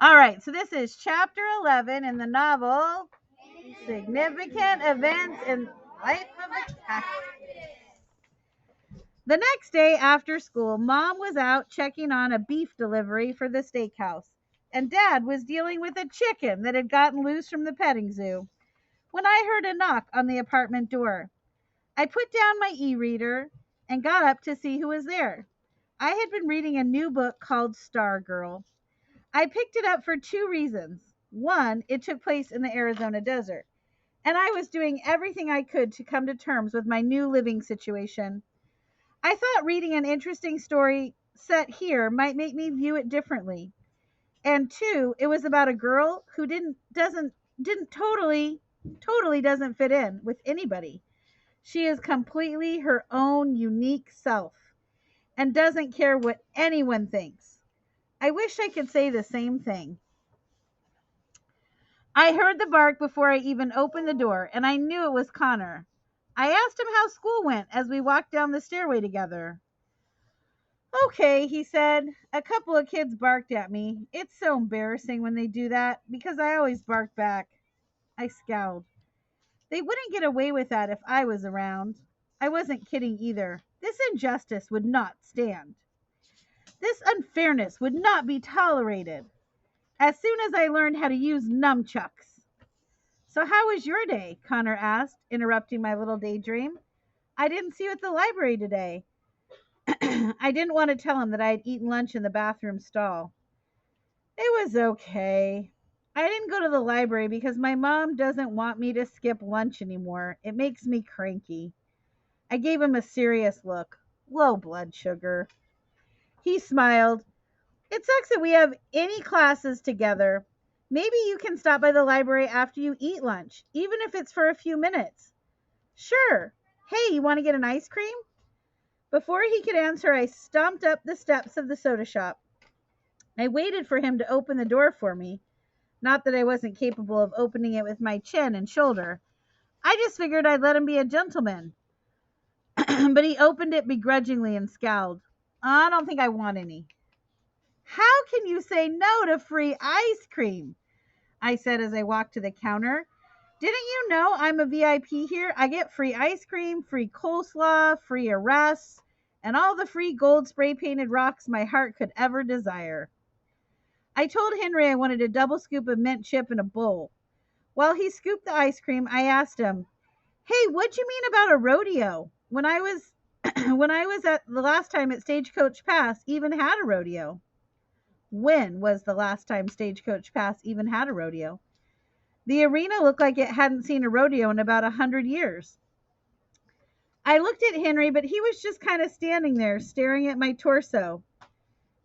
All right, so this is chapter 11 in the novel Significant Events in Life of a Cactus. The next day after school, Mom was out checking on a beef delivery for the steakhouse, and Dad was dealing with a chicken that had gotten loose from the petting zoo when I heard a knock on the apartment door. I put down my e-reader and got up to see who was there. I had been reading a new book called Star Girl. I picked it up for two reasons. One, it took place in the Arizona desert, and I was doing everything I could to come to terms with my new living situation. I thought reading an interesting story set here might make me view it differently. And two, it was about a girl who didn't totally doesn't fit in with anybody. She is completely her own unique self and doesn't care what anyone thinks. I wish I could say the same thing. I heard the bark before I even opened the door, and I knew it was Connor. I asked him how school went as we walked down the stairway together. Okay, he said. A couple of kids barked at me. It's so embarrassing when they do that because I always bark back. I scowled. They wouldn't get away with that if I was around. I wasn't kidding either. This injustice would not stand. This unfairness would not be tolerated. As soon as I learned how to use nunchucks. So how was your day? Connor asked, interrupting my little daydream. I didn't see you at the library today. I didn't want to tell him that I had eaten lunch in the bathroom stall. It was okay. I didn't go to the library because my mom doesn't want me to skip lunch anymore. It makes me cranky. I gave him a serious look. Low blood sugar. He smiled. It sucks that we have any classes together. Maybe you can stop by the library after you eat lunch, even if it's for a few minutes. Sure. Hey, you want to get an ice cream? Before he could answer, I stomped up the steps of the soda shop. I waited for him to open the door for me. Not that I wasn't capable of opening it with my chin and shoulder. I just figured I'd let him be a gentleman. But he opened it begrudgingly and scowled. I don't think I want any. How can you say no to free ice cream? I said as I walked to the counter. Didn't you know I'm a VIP here? I get free ice cream, free coleslaw, free arrests, and all the free gold spray painted rocks my heart could ever desire. I told Henry I wanted a double scoop of mint chip in a bowl. While he scooped the ice cream, I asked him, "Hey, what'd you mean about a rodeo? When I was when I was at the last time at Stagecoach Pass even had a rodeo." When was the last time Stagecoach Pass even had a rodeo? The arena looked like it hadn't seen a rodeo in about 100 years. I looked at Henry, but he was just kind of standing there, staring at my torso.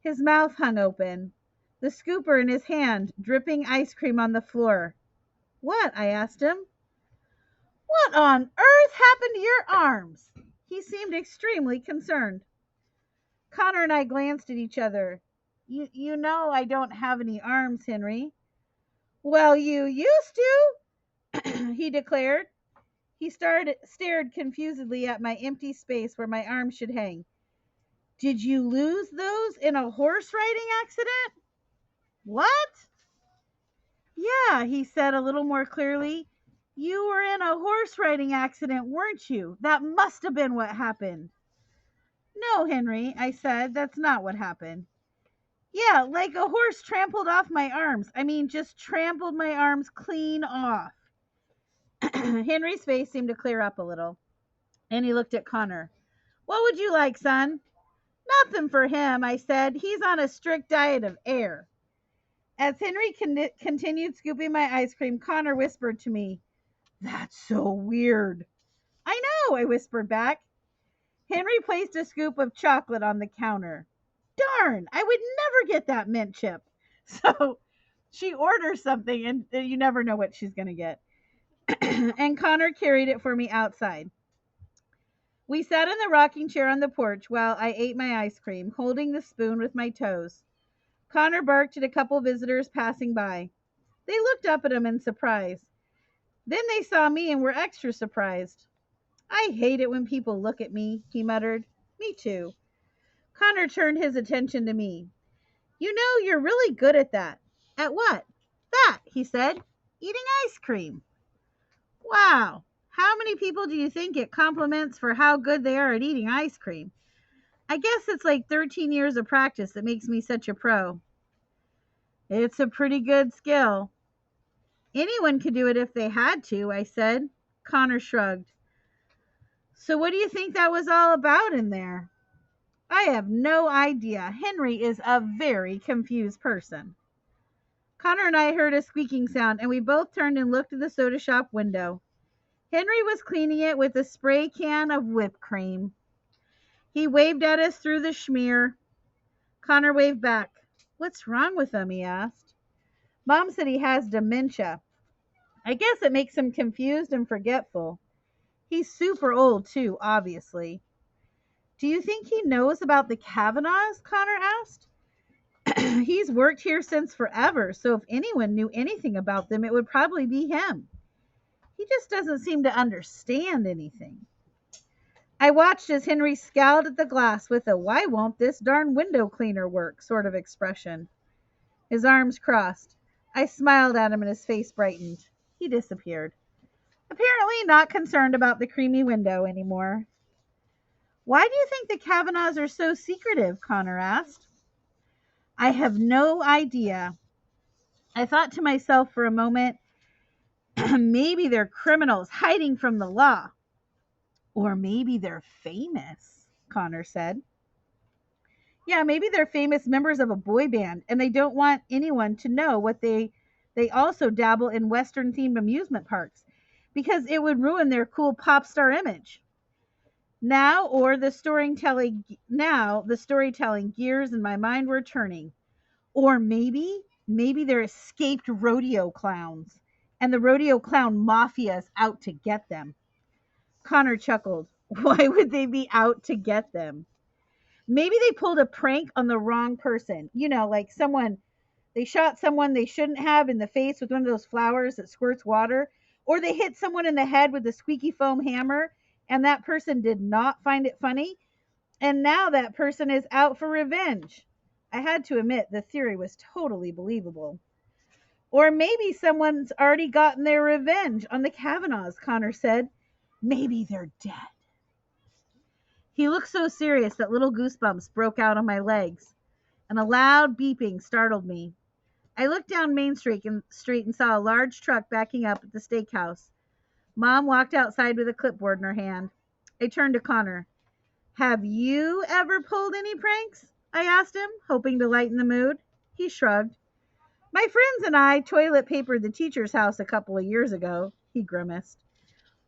His mouth hung open, the scooper in his hand, dripping ice cream on the floor. What? I asked him. What on earth happened to your arms? He seemed extremely concerned. Connor and I glanced at each other. You know I don't have any arms, Henry. Well, you used to, he declared. He stared confusedly at my empty space where my arms should hang. Did you lose those in a horse riding accident? What? Yeah, he said a little more clearly. You were in a horse riding accident, weren't you? That must have been what happened. No, Henry, I said, that's not what happened. Yeah, like a horse trampled off my arms. I mean, just trampled my arms clean off. Henry's face seemed to clear up a little, and he looked at Connor. What would you like, son? Nothing for him, I said. He's on a strict diet of air. As Henry continued scooping my ice cream, Connor whispered to me, That's so weird. I know, I whispered back. Henry placed a scoop of chocolate on the counter. Darn, I would never get that mint chip. So she orders something, and you never know what she's going to get. And Connor carried it for me outside. We sat in the rocking chair on the porch while I ate my ice cream, holding the spoon with my toes. Connor barked at a couple visitors passing by. They looked up at him in surprise. Then they saw me and were extra surprised. I hate it when people look at me, he muttered. Me too. Connor turned his attention to me. You know, you're really good at that. At what? That, he said. Eating ice cream. Wow. How many people do you think get compliments for how good they are at eating ice cream? I guess it's like 13 years of practice that makes me such a pro. It's a pretty good skill. Anyone could do it if they had to, I said. Connor shrugged. So what do you think that was all about in there? I have no idea. Henry is a very confused person. Connor and I heard a squeaking sound, and we both turned and looked at the soda shop window. Henry was cleaning it with a spray can of whipped cream. He waved at us through the schmear. Connor waved back. What's wrong with him? He asked. Mom said he has dementia. I guess it makes him confused and forgetful. He's super old, too, obviously. Do you think he knows about the Kavanaughs? Connor asked. He's worked here since forever, so if anyone knew anything about them, it would probably be him. He just doesn't seem to understand anything. I watched as Henry scowled at the glass with a "why won't this darn window cleaner work" sort of expression. His arms crossed. I smiled at him and his face brightened. He disappeared. Apparently not concerned about the creamy window anymore. Why do you think the Kavanaughs are so secretive? Connor asked. I have no idea. I thought to myself for a moment, maybe they're criminals hiding from the law. Or maybe they're famous, Connor said. Yeah, maybe they're famous members of a boy band and they don't want anyone to know what they also dabble in Western themed amusement parks because it would ruin their cool pop star image. Now the storytelling gears in my mind were turning. Or maybe they're escaped rodeo clowns and the rodeo clown mafia is out to get them. Connor chuckled. Why would they be out to get them? Maybe they pulled a prank on the wrong person. You know, like they shot someone they shouldn't have in the face with one of those flowers that squirts water, or they hit someone in the head with a squeaky foam hammer and that person did not find it funny, and now that person is out for revenge. I had to admit the theory was totally believable. Or maybe someone's already gotten their revenge on the Kavanaughs, Connor said. Maybe they're dead. He looked so serious that little goosebumps broke out on my legs, and a loud beeping startled me. I looked down Main Street and saw a large truck backing up at the steakhouse. Mom walked outside with a clipboard in her hand. I turned to Connor. Have you ever pulled any pranks? I asked him, hoping to lighten the mood. He shrugged. My friends and I toilet papered the teacher's house a couple of years ago. He grimaced.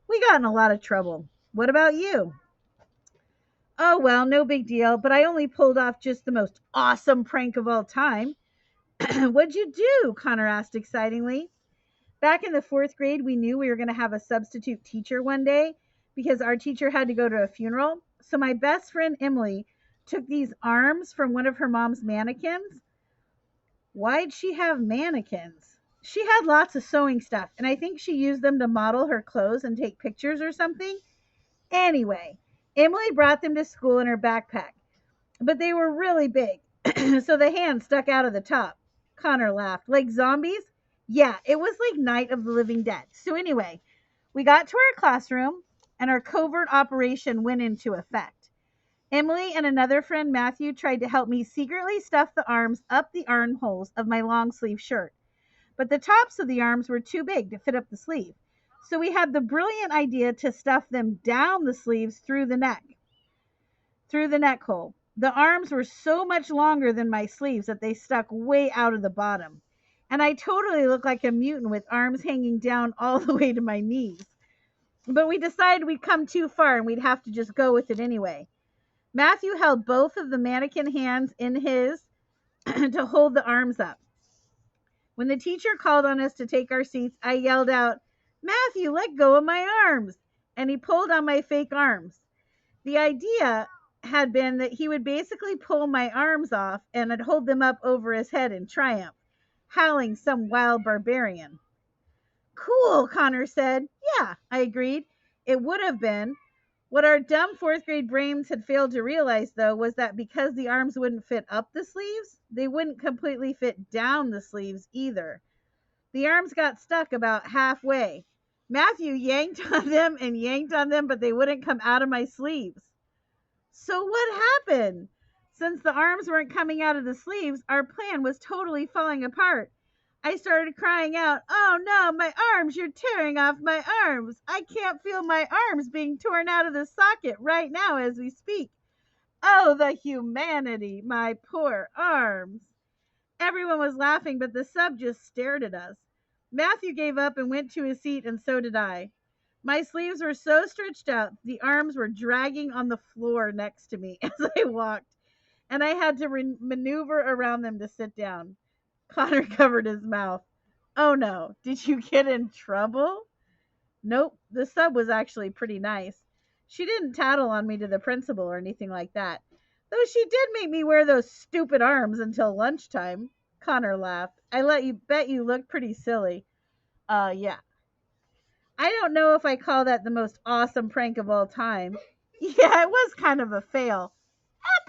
We got in a lot of trouble. What about you? Oh, well, no big deal, but I only pulled off just the most awesome prank of all time. What'd you do? Connor asked excitingly. Back in the 4th grade, we knew we were going to have a substitute teacher one day because our teacher had to go to a funeral. So my best friend Emily took these arms from one of her mom's mannequins. Why'd she have mannequins? She had lots of sewing stuff, and I think she used them to model her clothes and take pictures or something. Anyway, Emily brought them to school in her backpack, but they were really big, so the hands stuck out of the top. Connor laughed. Like zombies? Yeah, it was like Night of the Living Dead. So anyway, we got to our classroom, and our covert operation went into effect. Emily and another friend, Matthew, tried to help me secretly stuff the arms up the armholes of my long sleeve shirt, but the tops of the arms were too big to fit up the sleeve. So we had the brilliant idea to stuff them down the sleeves through the neck hole. The arms were so much longer than my sleeves that they stuck way out of the bottom. And I totally looked like a mutant with arms hanging down all the way to my knees. But we decided we'd come too far and we'd have to just go with it anyway. Matthew held both of the mannequin hands in his to hold the arms up. When the teacher called on us to take our seats, I yelled out, Matthew, let go of my arms. And he pulled on my fake arms. The idea had been that he would basically pull my arms off and I'd hold them up over his head in triumph, howling some wild barbarian. Cool, Connor said. Yeah, I agreed. It would have been. What our dumb fourth grade brains had failed to realize, though, was that because the arms wouldn't fit up the sleeves, they wouldn't completely fit down the sleeves either. The arms got stuck about halfway. Matthew yanked on them and yanked on them, but they wouldn't come out of my sleeves. So what happened? Since the arms weren't coming out of the sleeves, our plan was totally falling apart. I started crying out, "Oh no, my arms! You're tearing off my arms! I can't feel my arms being torn out of the socket right now as we speak. Oh, the humanity! My poor arms!" Everyone was laughing, but the sub just stared at us. Matthew gave up and went to his seat, and so did I. My sleeves were so stretched out, the arms were dragging on the floor next to me as I walked, and I had to maneuver around them to sit down. Connor covered his mouth. "Oh no, did you get in trouble?" "Nope, the sub was actually pretty nice. She didn't tattle on me to the principal or anything like that. Though she did make me wear those stupid arms until lunchtime." Connor laughed. Bet you looked pretty silly." Yeah. I don't know if I call that the most awesome prank of all time. Yeah, it was kind of a fail.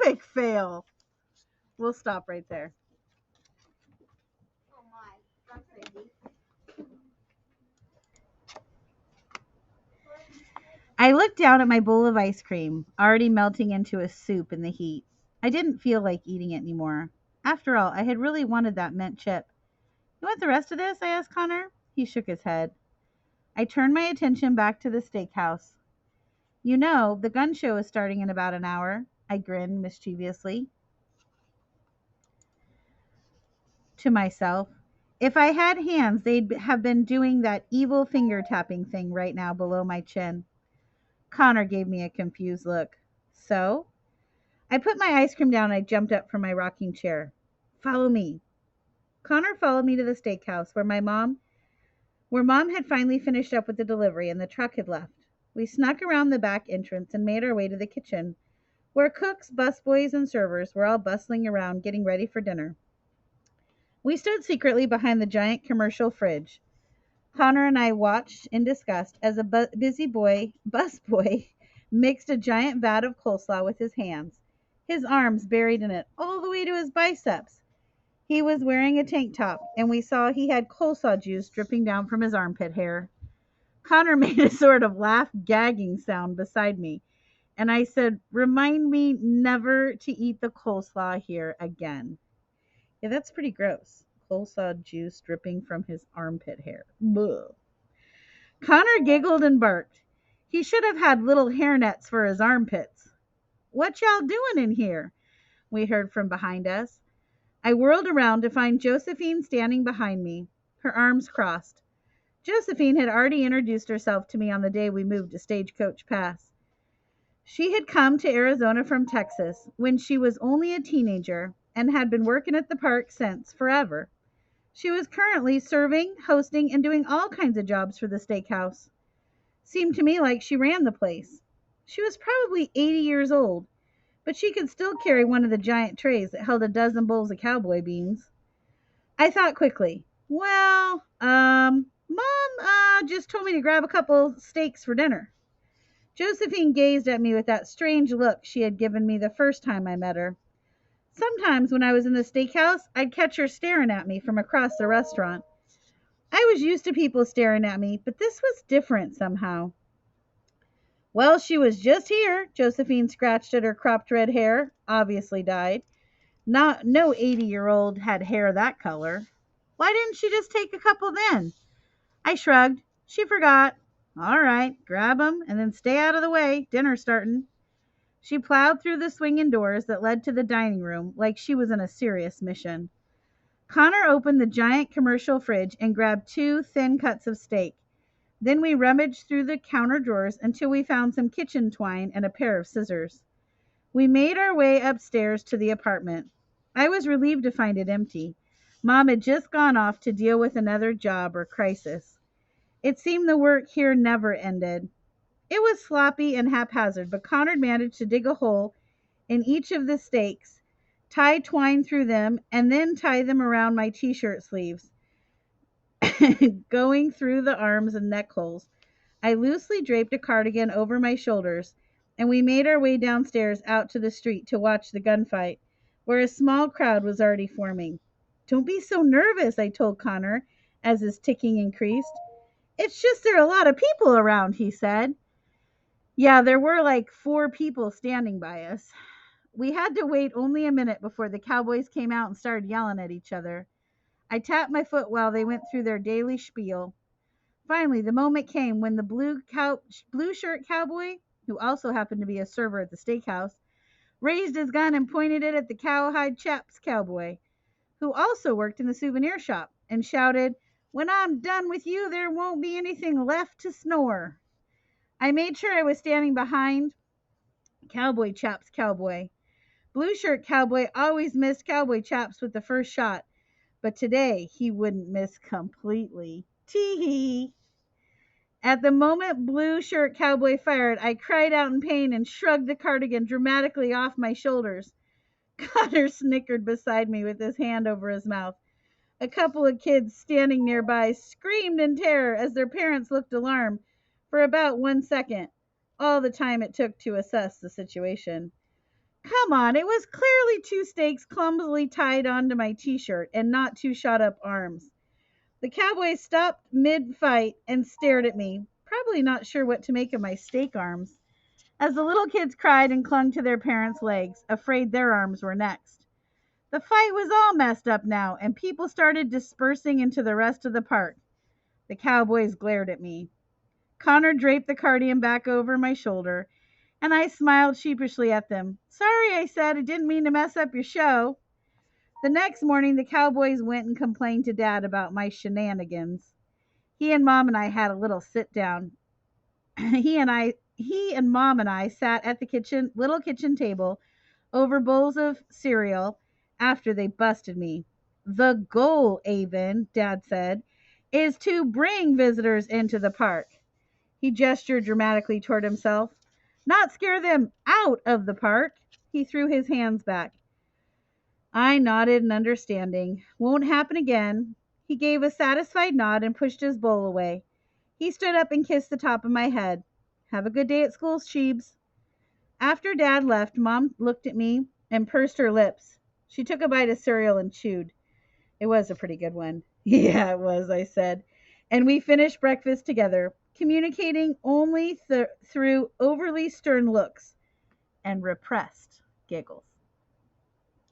Epic fail. We'll stop right there. Oh my, that's crazy. I looked down at my bowl of ice cream, already melting into a soup in the heat. I didn't feel like eating it anymore. After all, I had really wanted that mint chip. "You want the rest of this?" I asked Connor. He shook his head. I turned my attention back to the steakhouse. "You know, the gun show is starting in about an hour." I grinned mischievously to myself. If I had hands, they'd have been doing that evil finger tapping thing right now below my chin. Connor gave me a confused look. "So?" I put my ice cream down and I jumped up from my rocking chair. "Follow me." Connor followed me to the steakhouse where mom had finally finished up with the delivery and the truck had left. We snuck around the back entrance and made our way to the kitchen, where cooks, busboys, and servers were all bustling around getting ready for dinner. We stood secretly behind the giant commercial fridge. Connor and I watched in disgust as a busboy mixed a giant vat of coleslaw with his hands, his arms buried in it all the way to his biceps. He was wearing a tank top, and we saw he had coleslaw juice dripping down from his armpit hair. Connor made a sort of laugh gagging sound beside me, and I said, "Remind me never to eat the coleslaw here again." Yeah, that's pretty gross. Coleslaw juice dripping from his armpit hair. Blech. Connor giggled and barked. He should have had little hairnets for his armpits. "What y'all doing in here?" we heard from behind us. I whirled around to find Josephine standing behind me, her arms crossed. Josephine had already introduced herself to me on the day we moved to Stagecoach Pass. She had come to Arizona from Texas when she was only a teenager and had been working at the park since, forever. She was currently serving, hosting, and doing all kinds of jobs for the steakhouse. Seemed to me like she ran the place. She was probably 80 years old, but she could still carry one of the giant trays that held a dozen bowls of cowboy beans. I thought quickly, well, Mom just told me to grab a couple steaks for dinner. Josephine gazed at me with that strange look she had given me the first time I met her. Sometimes when I was in the steakhouse, I'd catch her staring at me from across the restaurant. I was used to people staring at me, but this was different somehow. "Well, she was just here." Josephine scratched at her cropped red hair, obviously dyed. No 80-year-old had hair that color. "Why didn't she just take a couple then?" I shrugged. "She forgot." "All right, grab 'em and then stay out of the way. Dinner's starting." She plowed through the swinging doors that led to the dining room like she was on a serious mission. Connor opened the giant commercial fridge and grabbed 2 thin cuts of steak. Then we rummaged through the counter drawers until we found some kitchen twine and a pair of scissors. We made our way upstairs to the apartment. I was relieved to find it empty. Mom had just gone off to deal with another job or crisis. It seemed the work here never ended. It was sloppy and haphazard, but Connor managed to dig a hole in each of the steaks, tie twine through them, and then tie them around my t-shirt sleeves, going through the arms and neck holes. I loosely draped a cardigan over my shoulders and we made our way downstairs out to the street to watch the gunfight, where a small crowd was already forming. Don't be so nervous, I told Connor as his ticking increased. It's just there are a lot of people around, he said. Yeah, there were like 4 people standing by us. We had to wait only a minute before the cowboys came out and started yelling at each other. I tapped my foot while they went through their daily spiel. Finally, the moment came when the blue shirt cowboy, who also happened to be a server at the steakhouse, raised his gun and pointed it at the cowhide chaps cowboy, who also worked in the souvenir shop, and shouted, "When I'm done with you, there won't be anything left to snore." I made sure I was standing behind cowboy chaps cowboy. Blue shirt cowboy always missed cowboy chaps with the first shot, but today he wouldn't miss completely. Tee hee. At the moment blue shirt cowboy fired, I cried out in pain and shrugged the cardigan dramatically off my shoulders. Connor snickered beside me with his hand over his mouth. A couple of kids standing nearby screamed in terror as their parents looked alarmed for about 1 second, all the time it took to assess the situation. Come on, it was clearly 2 stakes clumsily tied onto my t-shirt and not 2 shot up arms. The cowboy stopped mid-fight and stared at me, probably not sure what to make of my stake arms, as the little kids cried and clung to their parents' legs, afraid their arms were next. The fight was all messed up now, and people started dispersing into the rest of the park. The cowboys glared at me. Connor draped the cardigan back over my shoulder, and I smiled sheepishly at them. Sorry, I said, I didn't mean to mess up your show. The next morning, the cowboys went and complained to Dad about my shenanigans. He and Mom and I had a little sit down. He and Mom and I sat at the little kitchen table over bowls of cereal after they busted me. The goal, Avon, Dad said, is to bring visitors into the park. He gestured dramatically toward himself. Not scare them out of the park. He threw his hands back. I nodded in understanding. Won't happen again. He gave a satisfied nod and pushed his bowl away. He stood up and kissed the top of my head. Have a good day at school, Sheebs. After Dad left, Mom looked at me and pursed her lips. She took a bite of cereal and chewed. It was a pretty good one. Yeah, it was, I said. And we finished breakfast together, communicating only through overly stern looks and repressed giggles.